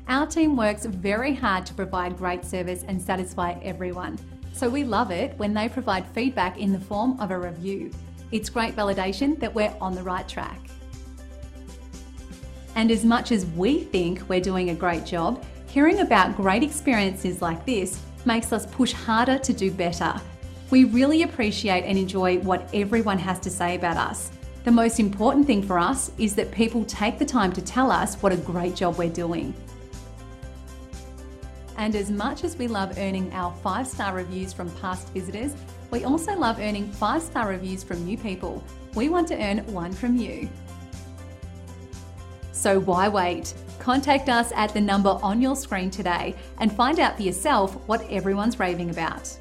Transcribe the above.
Our team works very hard to provide great service and satisfy everyone. So we love it when they provide feedback in the form of a review. It's great validation that we're on the right track. And as much as we think we're doing a great job, hearing about great experiences like this makes us push harder to do better. We really appreciate and enjoy what everyone has to say about us. The most important thing for us is that people take the time to tell us what a great job we're doing. And as much as we love earning our 5-star reviews from past visitors, we also love earning 5-star reviews from new people. We want to earn one from you. So why wait? Contact us at the number on your screen today and find out for yourself what everyone's raving about.